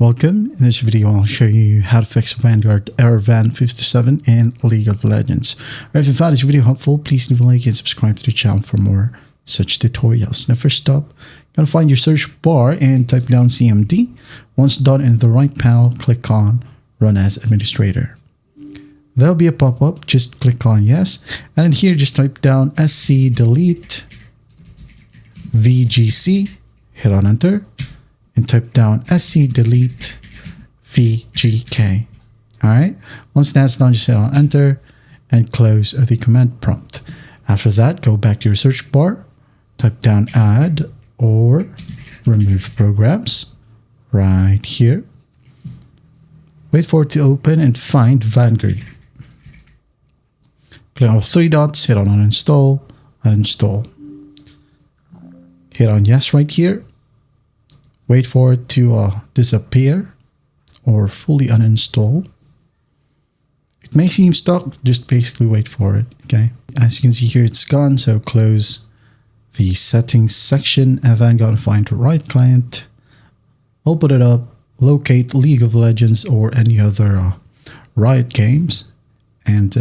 Welcome. In this video, I'll show you how to fix Vanguard Error Van 57 in League of Legends. If you found this video helpful, please leave a like and subscribe to the channel for more such tutorials. Now, first up, you're going to find your search bar and type down CMD. Once done, in the right panel, click on Run as Administrator. There'll be a pop-up. Just click on Yes. And in here, just type down SC delete VGC. Hit on Enter. And type down SC delete VGK. All right. Once that's done, just hit on Enter and close the command prompt. After that, go back to your search bar, type down Add or Remove Programs right here. Wait for it to open and find Vanguard. Click on 3 dots, hit on Uninstall, Uninstall. Hit on Yes right here. Wait for it to disappear or fully uninstall. It may seem stuck, just basically wait for it, okay? As you can see here, it's gone, so close the settings section and then go and find the Riot client, open it up, locate League of Legends or any other Riot games, and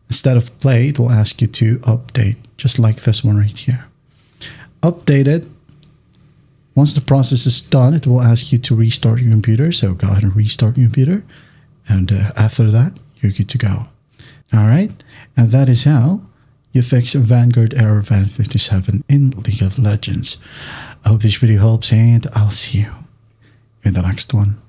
instead of play, it will ask you to update, just like this one right here. Update it. Once the process is done, it will ask you to restart your computer. So go ahead and restart your computer. And after that, you're good to go. All right. And that is how you fix Vanguard Error Van 57 in League of Legends. I hope this video helps and I'll see you in the next one.